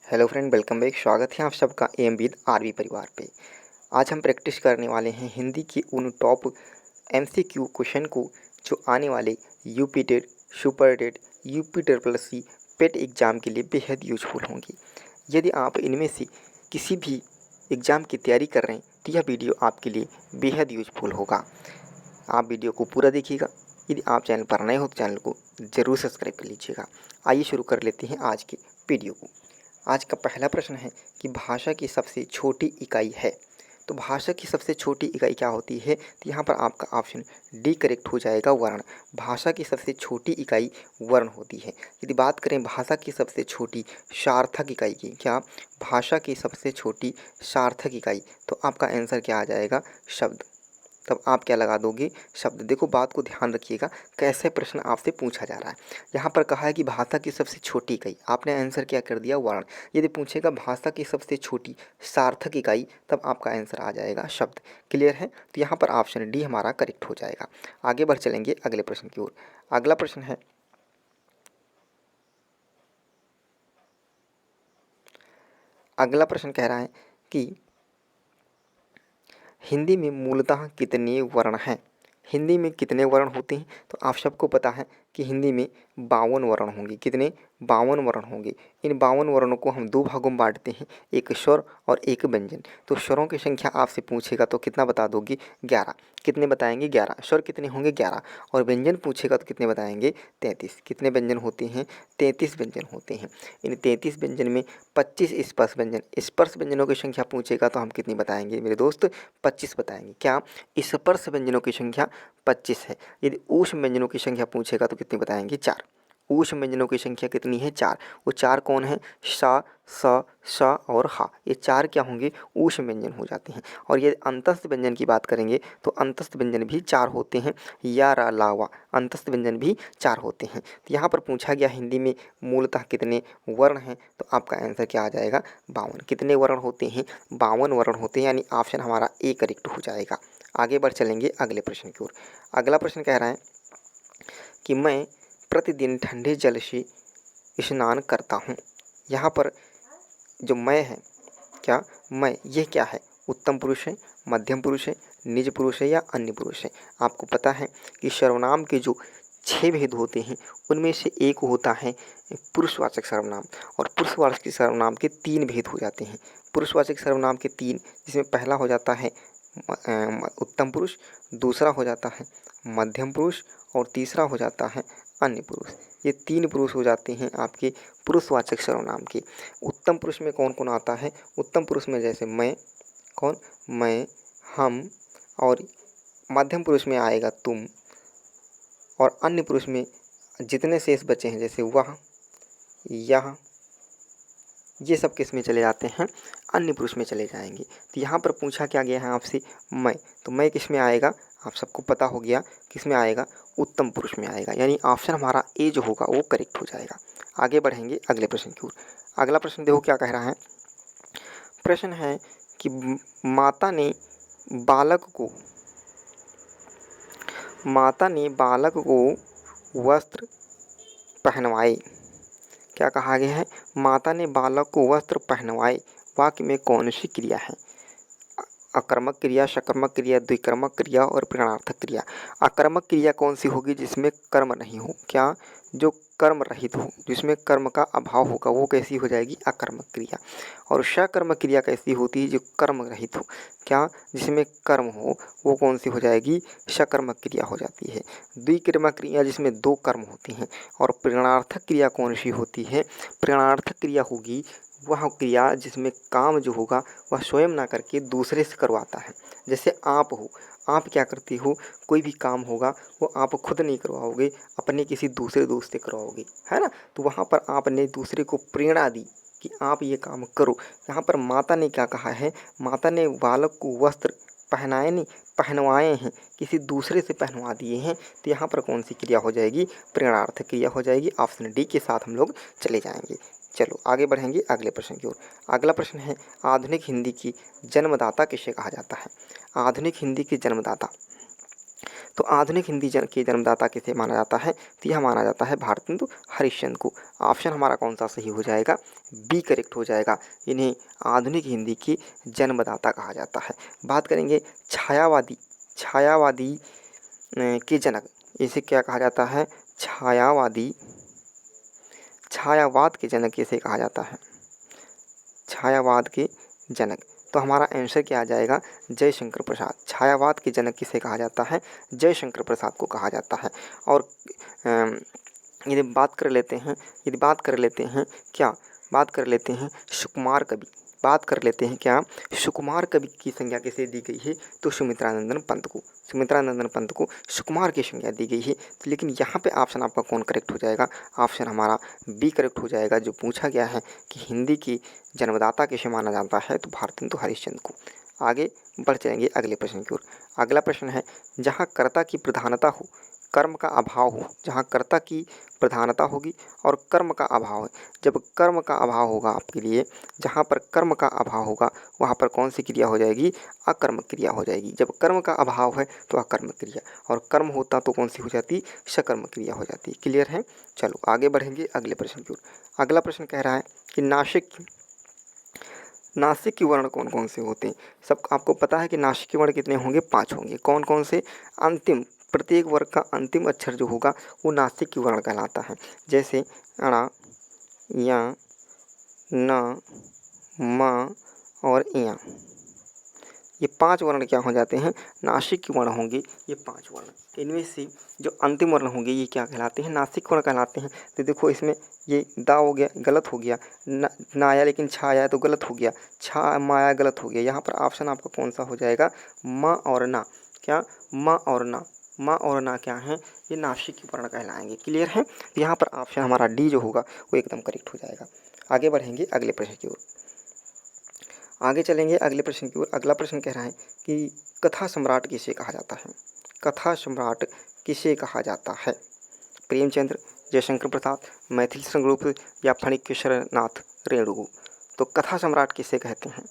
Hello friend, welcome back. स्वागत है आप सबका एम विद आरवी परिवार पे। आज हम प्रैक्टिस करने वाले हैं हिंदी की उन टॉप एमसीक्यू क्वेश्चन को जो आने वाले UP TET, super TET, UP triple C PET exam के लिए बेहद यूजफुल होंगी। यदि आप इनमें से किसी भी एग्ज़ाम की तैयारी कर रहे हैं तो यह वीडियो आपके लिए बेहद यूजफुल होगा। आप वीडियो को पूरा देखिएगा। यदि आप चैनल पर नए हो तो चैनल को ज़रूर सब्सक्राइब कर लीजिएगा। आइए शुरू कर लेते हैं आज के वीडियो को। आज का पहला प्रश्न है कि भाषा की सबसे छोटी इकाई है। तो भाषा की सबसे छोटी इकाई क्या होती है? तो यहाँ पर आपका ऑप्शन डी करेक्ट हो जाएगा, वर्ण। भाषा की सबसे छोटी इकाई वर्ण होती है। यदि बात करें भाषा की सबसे छोटी सार्थक इकाई की, क्या भाषा की सबसे छोटी सार्थक इकाई, तो आपका आंसर क्या आ जाएगा? शब्द। तब आप क्या लगा दोगे? शब्द। देखो, बात को ध्यान रखिएगा, कैसे प्रश्न आपसे पूछा जा रहा है। यहाँ पर कहा है कि भाषा की सबसे छोटी इकाई, आपने आंसर क्या कर दिया? वर्ण। यदि पूछेगा भाषा की सबसे छोटी सार्थक इकाई, तब आपका आंसर आ जाएगा शब्द। क्लियर है? तो यहाँ पर ऑप्शन डी हमारा करेक्ट हो जाएगा। आगे बढ़ चलेंगे अगले प्रश्न की ओर। अगला प्रश्न है, अगला प्रश्न कह रहा है कि हिंदी में मूलतः कितने वर्ण हैं? हिंदी में कितने वर्ण होते हैं? तो आप सबको पता है कि हिंदी में 52 वर्ण होंगे। कितने? 52 वर्ण होंगे। इन 52 वर्णों को हम दो भागों में बांटते हैं, एक स्वर और एक व्यंजन। तो स्वरों की संख्या आपसे पूछेगा तो कितना बता दोगे? 11। कितने बताएंगे? 11। स्वर कितने होंगे? 11। और व्यंजन पूछेगा तो कितने बताएंगे? 33। कितने व्यंजन होते हैं? 33 व्यंजन होते हैं। इन 33 व्यंजन में 25 स्पर्श व्यंजन, स्पर्श व्यंजनों की संख्या पूछेगा तो हम कितनी बताएंगे मेरे दोस्त? 25 बताएंगे। क्या स्पर्श व्यंजनों की संख्या 25 है। यदि ऊष्म व्यंजनों की संख्या पूछेगा तो कितनी बताएंगे? 4। ऊष्म व्यंजनों की संख्या कितनी है? 4। वो 4 कौन है? सा, स, श और हा। ये 4 क्या होंगे? ऊष्म व्यंजन हो जाते हैं। और ये अंतस्थ व्यंजन की बात करेंगे तो अंतस्थ व्यंजन भी 4 होते हैं। या, रा, ला, वा, अंतस्थ व्यंजन भी 4 होते हैं। तो यहाँ पर पूछा गया हिंदी में मूलतः कितने वर्ण हैं, तो आपका आंसर क्या आ जाएगा? 52। कितने वर्ण होते हैं? 52 वर्ण होते हैं, यानी ऑप्शन हमारा ए करेक्ट हो जाएगा। आगे बढ़ चलेंगे अगले प्रश्न की ओर। अगला प्रश्न कह रहा है कि मैं प्रतिदिन ठंडे जल से स्नान करता हूँ। यहाँ पर जो मैं है, क्या मैं, यह क्या है? उत्तम पुरुष है, मध्यम पुरुष है, निज पुरुष है या अन्य पुरुष है? आपको पता है कि सर्वनाम के जो 6 भेद होते हैं उनमें से एक होता है पुरुषवाचक सर्वनाम, और पुरुषवाचक सर्वनाम के 3 भेद हो जाते हैं। पुरुषवाचक सर्वनाम के 3, जिसमें पहला हो जाता है उत्तम पुरुष, दूसरा हो जाता है मध्यम पुरुष और तीसरा हो जाता है अन्य पुरुष। ये 3 पुरुष हो जाते हैं आपके पुरुषवाचक सर्वनाम के। उत्तम पुरुष में कौन कौन आता है? उत्तम पुरुष में जैसे मैं, कौन? मैं, हम, और मध्यम पुरुष में आएगा तुम, और अन्य पुरुष में जितने शेष बचे हैं जैसे वह, यह, ये सब किस में चले जाते हैं? अन्य पुरुष में चले जाएंगे। तो यहाँ पर पूछा क्या गया है आपसे? मैं, तो मैं किस में आएगा? आप सबको पता हो गया किस में आएगा? उत्तम पुरुष में आएगा, यानी ऑप्शन हमारा ए जो होगा वो करेक्ट हो जाएगा। आगे बढ़ेंगे अगले प्रश्न की ओर। अगला प्रश्न देखो क्या कह रहा है। प्रश्न है कि माता ने बालक को वस्त्र पहनवाए। क्या कहा गया है? माता ने बालक को वस्त्र पहनवाए। वाक्य में कौन सी क्रिया है? अकर्मक क्रिया, सकर्मक क्रिया, द्विकर्मक क्रिया और प्रेरणार्थक क्रिया। अकर्मक क्रिया कौन सी होगी? जिसमें कर्म नहीं हो। क्या? जो कर्म रहित हो, जिसमें कर्म का अभाव होगा, वो कैसी हो जाएगी? अकर्मक क्रिया। और सकर्मक क्रिया कैसी होती है? जो कर्म रहित हो। क्या? जिसमें कर्म हो, वो कौन सी हो जाएगी? सकर्मक क्रिया हो जाती है। द्विकर्मक क्रिया जिसमें 2 कर्म होते हैं। और प्रेरणार्थक क्रिया कौन सी होती है? प्रेरणार्थक क्रिया होगी वह क्रिया जिसमें काम जो होगा वह स्वयं ना करके दूसरे से करवाता है। जैसे आप हो, आप क्या करती हो? कोई भी काम होगा वो आप खुद नहीं करवाओगे, अपने किसी दूसरे दोस्त से करवाओगे, है ना? तो वहाँ पर आपने दूसरे को प्रेरणा दी कि आप ये काम करो। यहाँ पर माता ने क्या कहा है? माता ने बालक को वस्त्र पहनाए नहीं, पहनवाए हैं, किसी दूसरे से पहनवा दिए हैं। तो यहाँ पर कौन सी क्रिया हो जाएगी? प्रेरणार्थक क्रिया हो जाएगी। ऑप्शन डी के साथ हम लोग चले जाएंगे। चलो आगे बढ़ेंगे अगले प्रश्न की ओर। अगला प्रश्न है, आधुनिक हिंदी की जन्मदाता किसे कहा जाता है? आधुनिक हिंदी की जन्मदाता, तो आधुनिक हिंदी के जन्मदाता किसे माना जाता है? तो यह माना जाता है भारतेंदु हरिश्चंद्र को। ऑप्शन हमारा कौन सा सही हो जाएगा? बी करेक्ट हो जाएगा। इन्हें आधुनिक हिंदी के जन्मदाता कहा जाता है। बात करेंगे छायावादी के जनक, इसे क्या कहा जाता है? छायावाद के जनक किसे कहा जाता है? छायावाद के जनक। तो हमारा आंसर क्या आ जाएगा? जयशंकर प्रसाद। छायावाद के जनक किसे कहा जाता है? जयशंकर प्रसाद को कहा जाता है। और यदि बात कर लेते हैं क्या, बात कर लेते हैं सुकुमार कवि, बात कर लेते हैं क्या, सुकुमार कवि की संज्ञा किसे दी गई है? तो सुमित्रानंदन पंत को। सुमित्रानंदन पंत को सुकुमार की संज्ञा दी गई है। तो लेकिन यहाँ पे ऑप्शन आपका कौन करेक्ट हो जाएगा? ऑप्शन हमारा बी करेक्ट हो जाएगा। जो पूछा गया है कि हिंदी की जन्मदाता किसे माना जाता है, तो भारतेंदु हरिश्चंद्र को। आगे बढ़ चलेंगे अगले प्रश्न की ओर। अगला प्रश्न है, जहाँ कर्ता की प्रधानता हो, कर्म का अभाव हो। जहाँ कर्ता की प्रधानता होगी और कर्म का अभाव है। जब कर्म का अभाव होगा आपके लिए, जहाँ पर कर्म का अभाव होगा वहाँ पर कौन सी क्रिया हो जाएगी? अकर्मक क्रिया हो जाएगी। जब कर्म का अभाव है तो अकर्मक क्रिया, और कर्म होता तो कौन सी हो जाती? सकर्मक क्रिया हो जाती। क्लियर है? चलो आगे बढ़ेंगे अगले प्रश्न की ओर। अगला प्रश्न कह रहा है कि नासिक के वर्ण कौन कौन से होते हैं? सब आपको पता है कि नासिक के वर्ण कितने होंगे? 5 होंगे। कौन कौन से? अंतिम, प्रत्येक वर्ग का अंतिम अक्षर जो होगा वो नासिक के वर्ण कहलाता है। जैसे अणा, या, न, म और इया, ये 5 वर्ण क्या हो जाते हैं? नासिक के वर्ण होंगे ये 5 वर्ण। इनमें से जो अंतिम वर्ण होंगे ये क्या कहलाते हैं? नासिक वर्ण कहलाते हैं। तो देखो इसमें ये दा हो गया, गलत हो गया। ना आया लेकिन छा आया तो गलत हो गया। छा माया गलत हो गया। यहाँ पर ऑप्शन आपका कौन सा हो जाएगा? म और ना। क्या? म और ना। म और ना क्या है? ये नासिक के वर्ण कहलाएंगे। क्लियर है? तो यहाँ पर ऑप्शन हमारा डी जो होगा वो एकदम करेक्ट हो जाएगा। आगे बढ़ेंगे अगले प्रश्न की ओर। आगे चलेंगे अगले प्रश्न की ओर। अगला प्रश्न कह रहा है कि कथा सम्राट किसे कहा जाता है? कथा सम्राट किसे कहा जाता है? प्रेमचंद्र, जयशंकर प्रसाद, मैथिली संगरूप या फणिकेश्वर नाथ रेणु। तो कथा सम्राट किसे कहते हैं?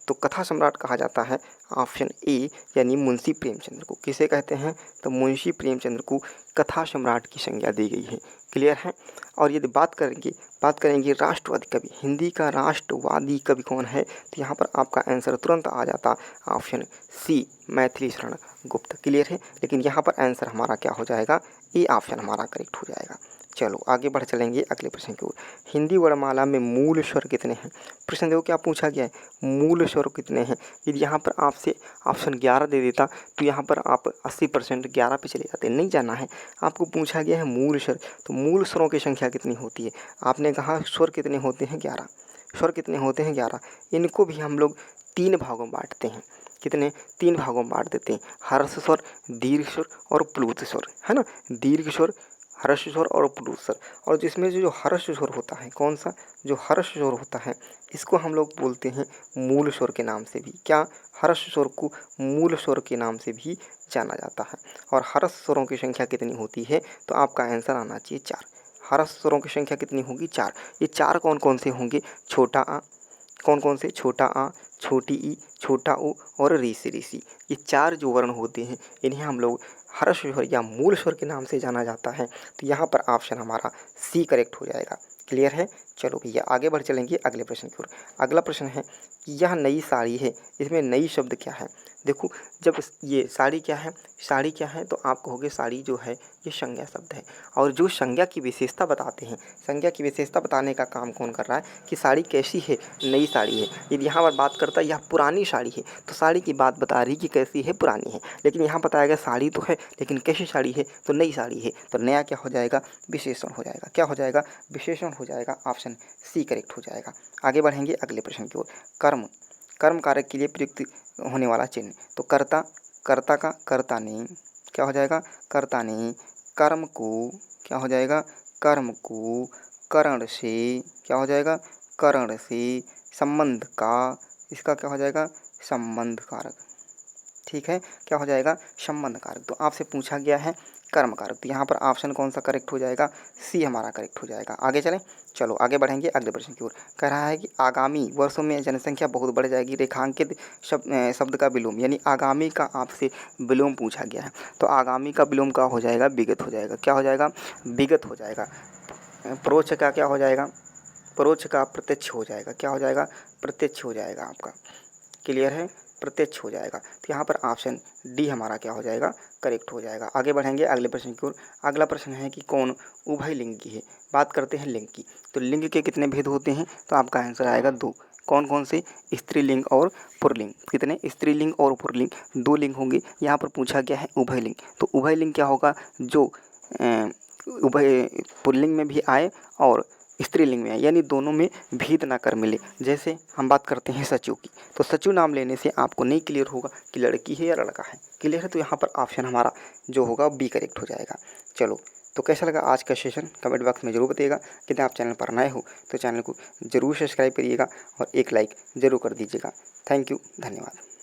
तो कथा सम्राट कहा जाता है ऑप्शन ए यानी मुंशी प्रेमचंद्र को। किसे कहते हैं? तो मुंशी प्रेमचंद्र को कथा सम्राट की संज्ञा दी गई है। क्लियर है? और यदि बात करेंगे राष्ट्रवादी कवि, हिंदी का राष्ट्रवादी कवि कौन है? तो यहाँ पर आपका आंसर तुरंत आ जाता option C Maithili Sharan Gupt. Clear है? लेकिन यहाँ पर आंसर हमारा क्या हो जाएगा? ए ऑप्शन हमारा करेक्ट हो जाएगा। चलो आगे बढ़ चलेंगे अगले प्रश्न की ओर। हिंदी वर्णमाला में मूल स्वर कितने हैं? प्रश्न देखो क्या पूछा गया है, मूल स्वर कितने हैं? यदि यहाँ पर आपसे ऑप्शन 11 दे देता तो यहाँ पर आप 80% 11 पे चले जाते। नहीं जाना है, आपको पूछा गया है मूल स्वर। तो मूल स्वरों की संख्या कितनी होती है? आपने कहा स्वर कितने होते हैं? 11। स्वर कितने होते हैं? 11। इनको भी हम लोग 3 भागों में बांटते हैं। कितने? 3 भागों में बांट देते हैं। हर्ष स्वर, दीर्घ स्वर और प्लुत स्वर, है ना। दीर्घ स्वर, हर्ष स्वर और प्लुत स्वर। और जिसमें जो हर्ष स्वर होता है, कौन सा? जो हर्ष स्वर होता है इसको हम लोग बोलते हैं मूल स्वर के नाम से भी। क्या? हर्ष स्वर को मूल स्वर के नाम से भी जाना जाता है। और हर्ष स्वरों की संख्या कितनी होती है? तो आपका आंसर आना चाहिए 4। हर्ष स्वरों की संख्या कितनी होगी? 4। ये 4 कौन कौन से होंगे? छोटा आ, कौन कौन से? छोटा आ, छोटी ई, छोटा ऊ और ऋषि ऋषि। ये 4 जो वर्ण होते हैं इन्हें हम लोग हर्ष स्वर या मूल स्वर के नाम से जाना जाता है। तो यहाँ पर ऑप्शन हमारा सी करेक्ट हो जाएगा। क्लियर है? चलो भैया आगे बढ़ चलेंगे अगले प्रश्न की ओर। अगला प्रश्न है कि यह नई साड़ी है, इसमें नई शब्द क्या है? देखो जब ये साड़ी क्या है, साड़ी क्या है तो आप कहोगे साड़ी जो है ये संज्ञा शब्द है। और जो संज्ञा की विशेषता बताते हैं, संज्ञा की विशेषता बताने का काम कौन कर रहा है कि साड़ी कैसी है? नई साड़ी है। यदि यहाँ पर बात करता है यह पुरानी साड़ी है तो साड़ी की बात बता रही कि कैसी है? पुरानी है। लेकिन यहाँ बताया गया साड़ी तो है लेकिन कैसी साड़ी है? तो नई साड़ी है। तो नया क्या हो जाएगा? विशेषण हो जाएगा। क्या हो जाएगा? विशेषण हो जाएगा। ऑप्शन सी करेक्ट हो जाएगा। आगे बढ़ेंगे अगले प्रश्न की ओर। कर्म, कर्म कारक के लिए प्रयुक्त होने वाला चिन्ह। तो कर्ता, कर्ता का कर्ता ने क्या हो जाएगा? कर्ता ने कर्म को क्या हो जाएगा? कर्म को करण से क्या हो जाएगा? करण से संबंध का, इसका क्या हो जाएगा? संबंध कारक। ठीक है, क्या हो जाएगा? संबंध कारक। तो आपसे पूछा गया है कर्मकारक। तो यहाँ पर ऑप्शन कौन सा करेक्ट हो जाएगा, सी हमारा करेक्ट हो जाएगा। आगे चलें, चलो आगे बढ़ेंगे अगले प्रश्न की ओर। कह रहा है कि आगामी वर्षों में जनसंख्या बहुत बढ़ जाएगी, रेखांकित शब्द का विलोम, यानी आगामी का आपसे विलोम पूछा गया है। तो आगामी का विलोम क्या हो जाएगा, विगत हो जाएगा। क्या हो जाएगा, विगत हो जाएगा। परोक्ष का क्या हो जाएगा, परोक्ष का प्रत्यक्ष हो जाएगा। क्या हो जाएगा, प्रत्यक्ष हो जाएगा आपका। क्लियर है, प्रत्यक्ष हो जाएगा। तो यहाँ पर ऑप्शन डी हमारा क्या हो जाएगा, करेक्ट हो जाएगा। आगे बढ़ेंगे अगले प्रश्न की ओर। अगला प्रश्न है कि कौन उभयलिंगी है। बात करते हैं लिंग की। तो लिंग के कितने भेद होते हैं, तो आपका आंसर आएगा 2। कौन कौन से, स्त्रीलिंग और पुल्लिंग। कितने, स्त्रीलिंग और पुल्लिंग 2 लिंग होंगे। यहाँ पर पूछा गया है उभयलिंग। तो उभयलिंग क्या होगा, जो उभय पुल्लिंग में भी आए और स्त्रीलिंग में आए, यानी दोनों में भेद ना कर मिले। जैसे हम बात करते हैं सचु की, तो सचु नाम लेने से आपको नहीं क्लियर होगा कि लड़की है या लड़का है। क्लियर है, तो यहाँ पर ऑप्शन हमारा जो होगा बी करेक्ट हो जाएगा। चलो, तो कैसा लगा आज का सेशन, कमेंट बॉक्स में जरूर बताइएगा। यदि आप चैनल पर नए हो तो चैनल को जरूर सब्सक्राइब करिएगा और एक लाइक ज़रूर कर दीजिएगा। थैंक यू, धन्यवाद।